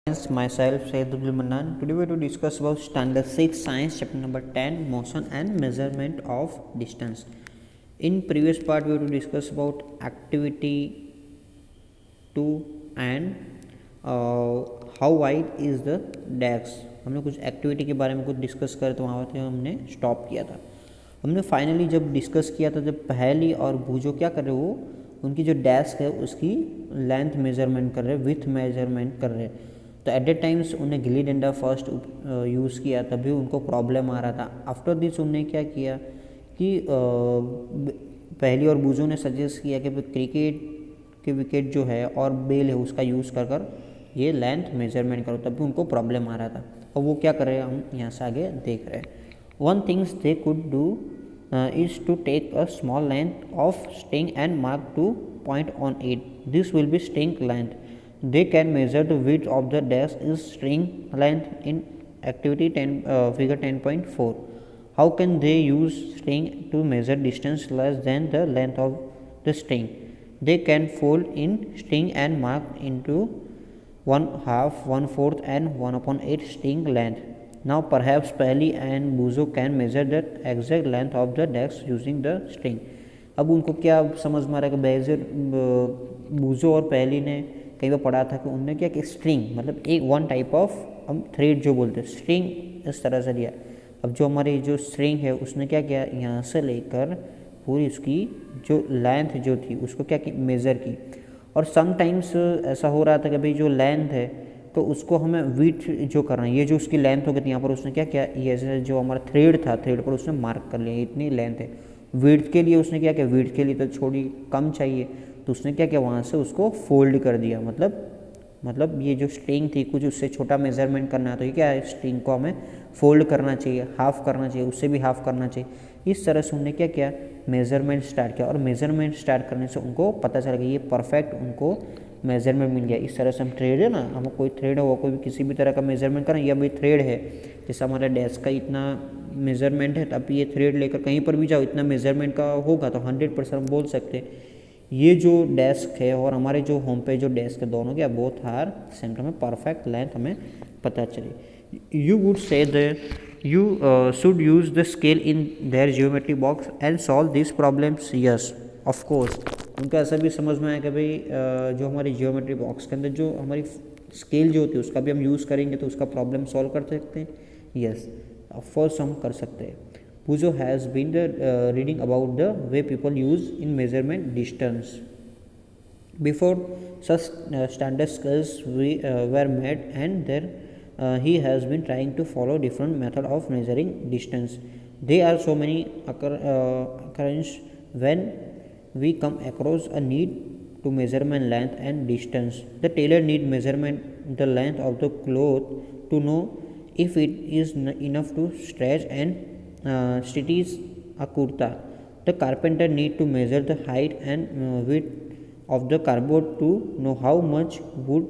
Myself Sayyid Abdul Manan. Today we are to discuss about standard 6 science chapter number 10 motion and measurement of distance. In previous part we were to discuss about activity 2 and how wide is the desk. हमने कुछ activity के बारे में कुछ discuss करे तो वहाँ पे हमने स्टॉप किया था. हमने फाइनली जब डिस्कस किया था जब पहली और भूजो क्या कर रहे वो उनकी जो डेस्क है उसकी लेंथ मेजरमेंट कर रहे, विथ मेजरमेंट कर रहे. तो एट द टाइम्स उन्हें गिल्ली डंडा फर्स्ट यूज़ किया तभी उनको प्रॉब्लम आ रहा था. आफ्टर दिस उन्होंने क्या किया कि पहली और बूजो ने सजेस्ट किया कि क्रिकेट के विकेट जो है और बेल है उसका यूज़ कर कर ये लेंथ मेजरमेंट करो, तभी उनको प्रॉब्लम आ रहा था. और वो क्या कर रहे हैं हम यहाँ से आगे देख रहे हैं. One things they could do is to take a small length of string and mark 2 point on it. This will be string length. They can measure the width of the dash is string length in activity 10 figure 10.4. How can they use string to measure distance less than the length of the string? They can fold in string and mark into 1/2, 1/4 and 1/8 string length. Now perhaps Paheli and Buzo can measure the exact length of the desk using the string. अब उनको क्या समझ में आ रहा है कि badger बूजो और पहली ने कई बार पढ़ा था कि उनने क्या कि स्ट्रिंग मतलब एक वन टाइप ऑफ हम थ्रेड जो बोलते हैं स्ट्रिंग इस तरह से लिया. अब जो हमारी जो स्ट्रिंग है उसने क्या किया यहाँ से लेकर पूरी उसकी जो लेंथ जो थी उसको क्या की मेज़र की. और समटाइम्स ऐसा हो रहा था कि भाई जो लेंथ है तो उसको हमें विड्थ जो करना है, ये जो उसकी लेंथ हो गई थी यहाँ पर उसने क्या किया ये जो हमारा थ्रेड था थ्रेड पर उसने मार्क कर लिया इतनी लेंथ है. विड्थ के लिए उसने क्या किया विड्थ के लिए तो थोड़ी कम चाहिए तो उसने क्या किया वहाँ से उसको फोल्ड कर दिया. मतलब ये जो स्ट्रिंग थी कुछ उससे छोटा मेजरमेंट करना है तो ये क्या है स्ट्रिंग को हमें फोल्ड करना चाहिए, हाफ करना चाहिए, उससे भी हाफ करना चाहिए. इस तरह से उन्होंने क्या किया मेज़रमेंट स्टार्ट किया और मेज़रमेंट स्टार्ट करने से उनको पता चला कि ये परफेक्ट उनको मेजरमेंट मिल गया. इस तरह से हम थ्रेड है ना हम कोई थ्रेड हो कोई भी किसी भी तरह का मेजरमेंट करें या भाई थ्रेड है जैसे हमारा डेस्क का इतना मेजरमेंट है तब ये थ्रेड लेकर कहीं पर भी जाओ इतना मेजरमेंट का होगा तो 100% हम बोल सकते हैं ये जो डेस्क है और हमारे जो होम पे जो डेस्क है दोनों के बोथ आर सेम हमें परफेक्ट लेंथ हमें पता चले. You would say that you should use the scale in their geometry box and solve this problems. Yes of course उनको ऐसा भी समझ में आया कि भाई जो हमारी जियोमेट्री बॉक्स के अंदर जो हमारी स्केल जो होती है उसका भी हम यूज़ करेंगे तो उसका प्रॉब्लम सॉल्व कर सकते हैं. यस ऑफकोर्स हम कर सकते हैं. Puzo has been reading about the way people use in measurement distance. Before such standard scales were made and there he has been trying to follow different method of measuring distance. There are so many occurrences when we come across a need to measurement length and distance. The tailor need measurement the length of the cloth to know if it is enough to stretch and stitches a kurta. The carpenter need to measure the height and width of the cupboard to know how much wood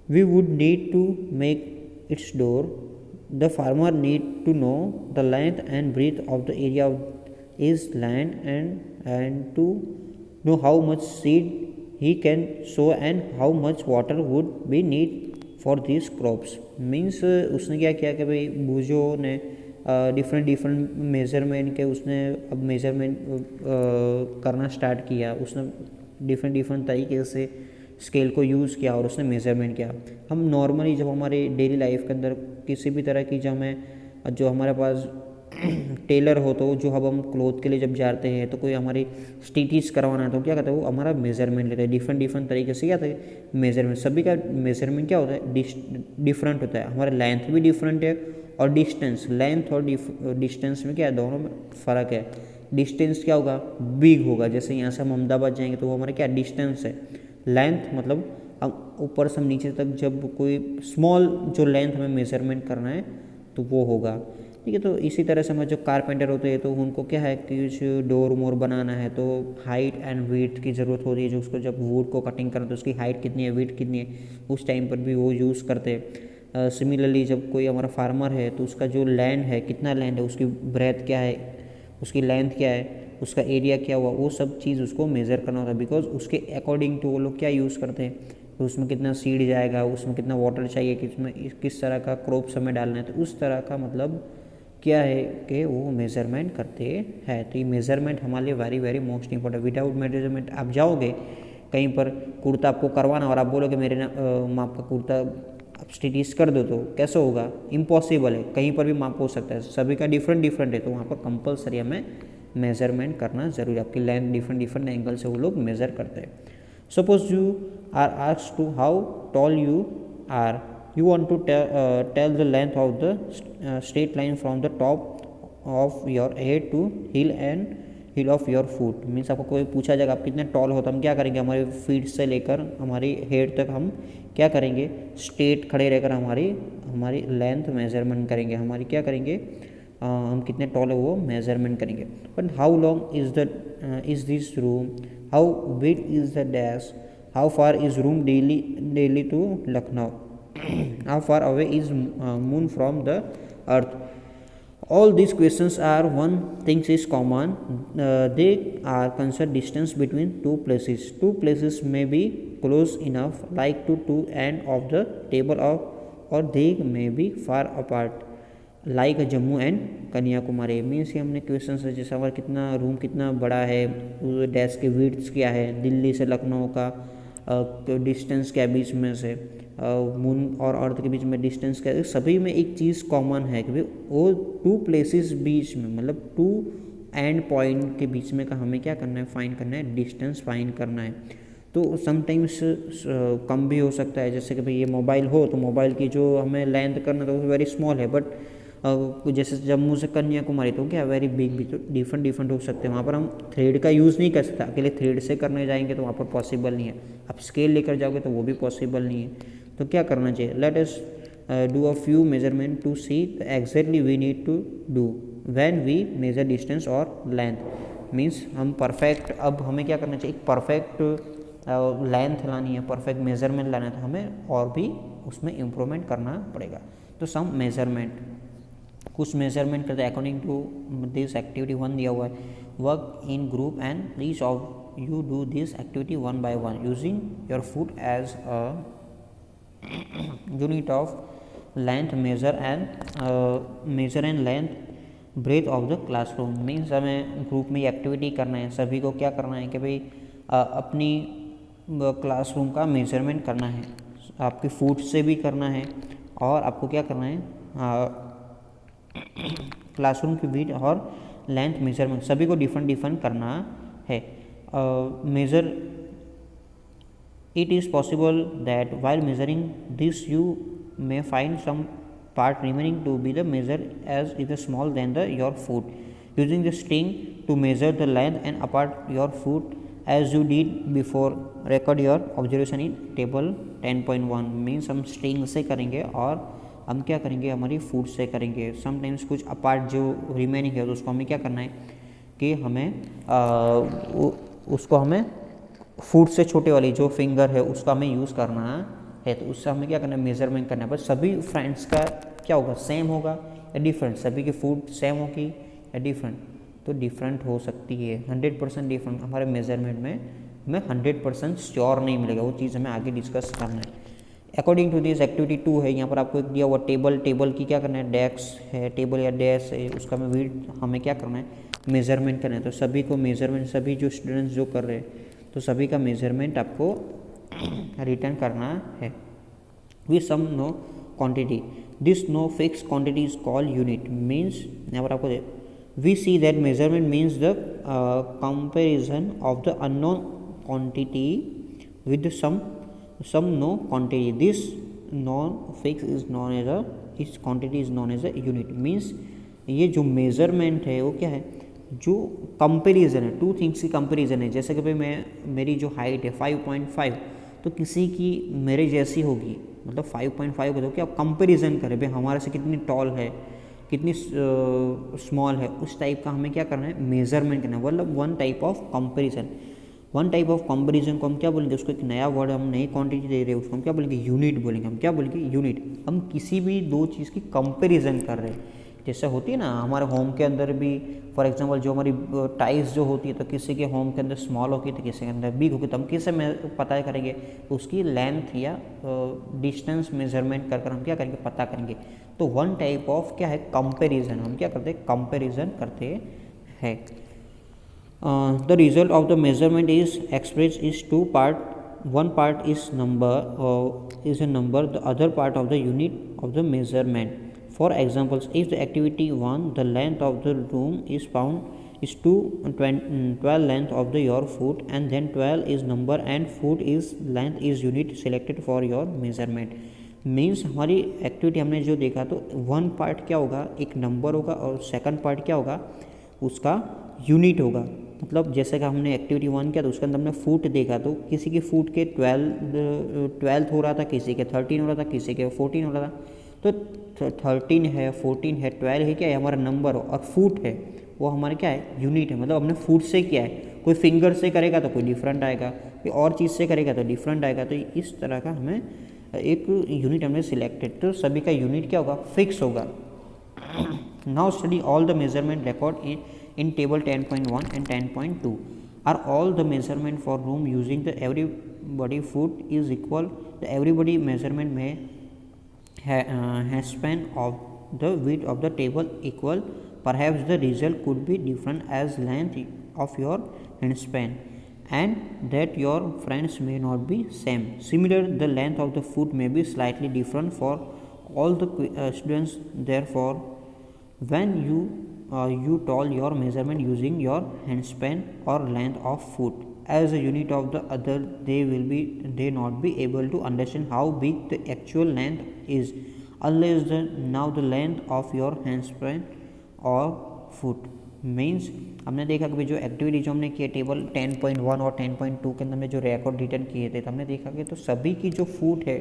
we would need to make its door. The farmer need to know the length and breadth of the area of his land and to know how much seed he can sow and how much water would be need for these crops. Means उसने क्या किया कि भाई बूजो ने different measurement के उसने अब measurement करना स्टार्ट किया. उसने डिफरेंट तरीके से स्केल को यूज़ किया और उसने मेज़रमेंट किया. हम नॉर्मली जब हमारे डेली लाइफ के अंदर किसी भी तरह की जो हमारे पास टेलर हो तो जो अब हम क्लोथ के लिए जब जाते हैं तो कोई हमारी स्टिचेस करवाना है तो क्या कहते हैं वो हमारा मेज़रमेंट लेते हैं. डिफरेंट तरीके से क्या होता है मेज़रमेंट. सभी का मेज़रमेंट क्या होता है डिफरेंट होता है. हमारा लेंथ भी डिफरेंट है और डिस्टेंस लेंथ और डिस्टेंस में क्या है दोनों में फ़र्क है. डिस्टेंस क्या होगा बिग होगा. जैसे यहाँ से हम अहमदाबाद जाएंगे तो वो हमारा क्या डिस्टेंस है. लेंथ मतलब हम ऊपर से हम नीचे तक जब कोई स्मॉल जो लेंथ हमें मेज़रमेंट करना है तो वो होगा. ठीक है. तो इसी तरह से हमारे जो कारपेंटर होते हैं तो उनको क्या है कि कुछ डोर मोर बनाना है तो हाइट एंड विड्थ की ज़रूरत होती है. जो उसको जब वुड को कटिंग करना तो उसकी हाइट कितनी है विड्थ कितनी है उस टाइम पर भी वो यूज़ करते हैं. सिमिलरली जब कोई हमारा फार्मर है तो उसका जो लैंड है कितना लैंड है उसकी ब्रेथ क्या है उसकी लेंथ क्या है उसका एरिया क्या हुआ वो सब चीज़ उसको मेज़र करना होता है. बिकॉज उसके अकॉर्डिंग टू वो लोग क्या यूज़ करते हैं तो उसमें कितना सीड जाएगा, उसमें कितना वाटर चाहिए, किस तरह का क्रॉप्स हमें डालना है, तो उस तरह का मतलब क्या है कि वो मेज़रमेंट करते हैं। तो ये मेज़रमेंट हमारे लिए very very most important. Without measurement आप जाओगे कहीं पर कुर्ता आपको करवाना और आप बोलोगे मेरे माप का कुर्ता आप स्टिच कर दो, तो कैसे होगा, इम्पॉसिबल है। कहीं पर भी माप हो सकता है, सभी का डिफरेंट डिफरेंट है, तो वहाँ पर कंपलसरी हमें मेज़रमेंट करना ज़रूरी है। आपकी लेंथ डिफरेंट डिफरेंट एंगल से वो लोग मेज़र करते हैं। Suppose you are asked to how tall you are, you want to tell the length of the straight line from the top of your head to heel of your foot। Means आपको कोई पूछा जाएगा आप कितने toll हो, तो हम क्या करेंगे, हमारे फीट से लेकर हमारी हेड तक हम क्या करेंगे, स्ट्रेट खड़े रहकर हमारी लेंथ मेजरमेंट करेंगे, हमारी क्या करेंगे, हम कितने टॉल है वो मेजरमेंट करेंगे। But how long is this room, how big is the dash, how far is from Delhi to Lucknow, how far away is moon from the earth। all these questions are one thing is common, they are concerned distance between two places may be close enough like to two end of the table or they may be far apart like Jammu and Kanyakumari. Means ये हमने question है जैसे हमारा कितना room कितना बड़ा है, dash के विड्थ क्या है, दिल्ली से लखनऊ का डिस्टेंस क्या बीच में से, मून और अर्थ के बीच में डिस्टेंस क्या है, सभी में एक चीज़ कॉमन है कि भाई वो टू प्लेसेस बीच में, मतलब टू एंड पॉइंट के बीच में का हमें क्या करना है, फाइंड करना है, डिस्टेंस फाइंड करना है। तो समटाइम्स कम भी हो सकता है, जैसे कि भाई ये मोबाइल हो तो मोबाइल की जो हमें लेंथ करना तो वेरी स्मॉल है, बट जैसे जम्मू से कन्याकुमारी तो क्या वेरी बिग भी, तो डिफरेंट डिफरेंट हो सकते हैं। वहाँ पर हम थ्रेड का यूज़ नहीं कर सकते, अकेले थ्रेड से करने जाएंगे तो वहाँ पर पॉसिबल नहीं है, आप स्केल लेकर जाओगे तो वो भी पॉसिबल नहीं है। तो क्या करना चाहिए, let us do a few measurement to see exactly we need to do when we measure distance और लेंथ। मीन्स हम परफेक्ट, अब हमें क्या करना चाहिए, एक परफेक्ट लेंथ लानी है, परफेक्ट मेजरमेंट लाना है, तो हमें और भी उसमें इम्प्रूवमेंट करना पड़ेगा। तो सम मेजरमेंट, कुछ मेजरमेंट करते हैं अकॉर्डिंग टू दिस एक्टिविटी 1 दिया हुआ है, work in group and please of you do this activity 1 by 1 using your foot as a unit of length, measure and length breadth of the classroom. Means हमें group में activity करना है, सभी को क्या करना है कि भाई अपनी क्लासरूम का मेजरमेंट करना है, आपके फुट से भी करना है और आपको क्या करना है, क्लासरूम की विड्थ और लेंथ मेजरमेंट सभी को डिफरेंट डिफरेंट करना है। Measure it is possible that while measuring this you may find some part remaining to be the measure as is small than the your foot, using the string to measure the length and apart your foot as you did before, record your observation in table 10.1। Means हम string से करेंगे और हम क्या करेंगे, हमारी foot से करेंगे। समटाइम्स कुछ अपार्ट जो रिमेनिंग है तो उसको हमें क्या करना है कि हमें उसको हमें फुट से छोटे वाली जो फिंगर है उसका हमें यूज़ करना है, तो उससे हमें क्या करना है, मेजरमेंट करना है। बट सभी फ्रेंड्स का क्या होगा, सेम होगा या डिफरेंट, सभी की फुट सेम होगी या डिफरेंट, तो डिफरेंट हो सकती है। 100% डिफरेंट हमारे मेजरमेंट में हमें 100% श्योर नहीं मिलेगा, वो चीज़ हमें आगे डिस्कस करना है। अकॉर्डिंग टू दिस एक्टिविटी 2 है, यहाँ पर आपको एक दिया हुआ टेबल की क्या करना है, डेस्क है, टेबल या डैश है, उसका हमें विड्थ हमें क्या करना है, मेजरमेंट करना है। तो सभी को मेजरमेंट, सभी जो स्टूडेंट्स जो कर रहे हैं तो सभी का मेजरमेंट आपको रिटर्न करना है। We some known quantity, this known fix quantity is called unit. Means यहाँ पर आपको we see that measurement means the comparison of the unknown quantity with some no quantity, this non fix is known as a, इस quantity is known as a unit। Means ये जो measurement है वो क्या है, जो कंपेरिजन है, two things की कंपेरिजन है। जैसे कि भाई मेरी जो हाइट है 5.5 तो किसी की मेरे जैसी होगी, मतलब 5.5 तो क्या कंपेरिजन करें भाई हमारे से कितनी टॉल है, कितनी स्मॉल है, उस टाइप का हमें क्या करना है, मेजरमेंट करना है। मतलब one type of comparison, one type of comparison को हम क्या बोलेंगे, उसको एक नया वर्ड, हम नई क्वांटिटी दे रहे हैं उसको हम क्या बोलेंगे, यूनिट बोलेंगे। हम क्या बोलेंगे, यूनिट। हम किसी भी दो चीज़ की कंपैरिजन कर रहे हैं, जैसे होती है ना हमारे होम के अंदर भी, फॉर एग्जांपल जो हमारी टाइल्स जो होती है तो किसी के होम के अंदर स्मॉल होगी तो किसी के अंदर बिग होगी, तो हम किससे पता करेंगे, उसकी लेंथ या डिस्टेंस मेजरमेंट कर हम क्या करेंगे, पता करेंगे। तो वन टाइप ऑफ क्या है, कंपेरिजन, हम क्या करते हैं, कंपेरिजन करते हैं। The result of the measurement is express is two part, one part is a number, the other part of the unit of the measurement. For examples, if the activity 1 the length of the room is found is 12 length of the your foot, and then 12 is number and foot is length is unit selected for your measurement. Means हमारी activity हमने जो देखा तो one part क्या होगा, एक number होगा, और सेकंड पार्ट क्या होगा, उसका यूनिट होगा। मतलब जैसे कि हमने एक्टिविटी 1 किया तो उसके अंदर हमने फुट देखा, तो किसी के फुट के 12 हो रहा था, किसी के 13 हो रहा था, किसी के 14 हो रहा था। तो 13 है, 14 है, 12 है, क्या है हमारा नंबर, और फुट है वो हमारे क्या है, यूनिट है। मतलब हमने फुट से किया है, कोई फिंगर से करेगा तो कोई डिफरेंट आएगा, कोई और चीज़ से करेगा तो डिफरेंट आएगा। तो इस तरह का हमें एक यूनिट हमने सिलेक्टेड, तो सभी का यूनिट क्या होगा, फिक्स होगा। Now study all the measurement record in table 10.1 and 10.2. Are all the measurement for room using the everybody foot is equal? The everybody measurement may has span of the width of the table equal. Perhaps the result could be different as length of your hand span, and that your friends may not be same. Similar, the length of the foot may be slightly different for all the students. Therefore, when you told your measurement using your hand span or length of foot as a unit of the other, they not be able to understand how big the actual length is unless now the length of your hand span or foot means हमने देखा कि जो activity जो हमने की table 10.1 और 10.2 के अंदर हमने जो रिकॉर्ड रिटर्न किए थे, तो हमने देखा कि तो सभी की जो फुट है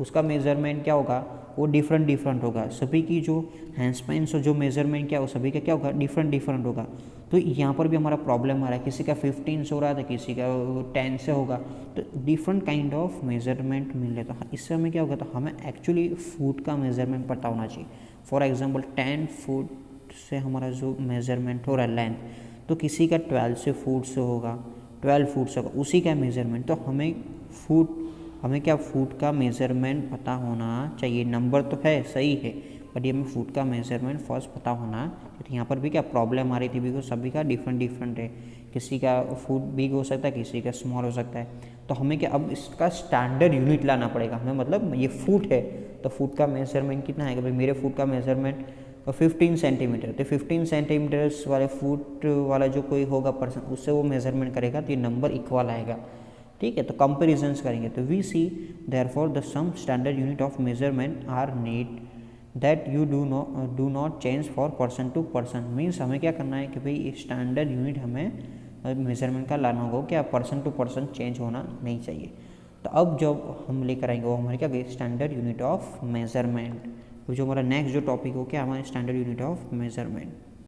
उसका मेजरमेंट क्या होगा, वो डिफरेंट होगा। सभी की जो हैंड स्पेन से जो मेजरमेंट क्या हो, सभी का क्या होगा, डिफरेंट होगा। तो यहाँ पर भी हमारा प्रॉब्लम आ रहा है, किसी का 15 से हो रहा है तो किसी का 10 से होगा, तो डिफरेंट काइंड ऑफ मेजरमेंट मिल रहा था। इससे हमें क्या होगा, तो हमें एक्चुअली फुट का मेजरमेंट पता होना चाहिए। फॉर एग्जाम्पल 10 फुट से हमारा जो मेजरमेंट हो रहा है लेंथ, तो किसी का 12 से फुट से होगा, 12 फुट से होगा, उसी का मेजरमेंट। तो हमें क्या फुट का मेजरमेंट पता होना चाहिए। नंबर तो है सही है, बट ये हमें फुट का मेजरमेंट फर्स्ट पता होना। तो यहाँ पर भी क्या प्रॉब्लम आ रही थी, बिकॉज सभी का डिफरेंट है, किसी का फुट बिग हो सकता है, किसी का स्मॉल हो सकता है। तो हमें क्या अब इसका स्टैंडर्ड यूनिट लाना पड़ेगा हमें। मतलब ये फुट है तो फुट का मेजरमेंट कितना है, भाई मेरे फुट का मेजरमेंट 15 सेंटीमीटर, तो 15 सेंटीमीटर्स वाले फुट वाला जो कोई होगा पर्सन, उससे वो मेजरमेंट करेगा तो ये नंबर इक्वल आएगा। ठीक है, तो कंपेरिजन्स करेंगे तो we see therefore the some standard unit of measurement are need that you do not change for person to person. Means हमें क्या करना है कि भाई स्टैंडर्ड यूनिट हमें मेजरमेंट का लाना होगा, क्या पर्सन टू पर्सन चेंज होना नहीं चाहिए। तो अब जब हम लेकर आएंगे वो हमारे क्या स्टैंडर्ड यूनिट ऑफ मेजरमेंट, जो हमारा नेक्स्ट जो टॉपिक हो क्या हमारे स्टैंडर्ड यूनिट ऑफ मेजरमेंट।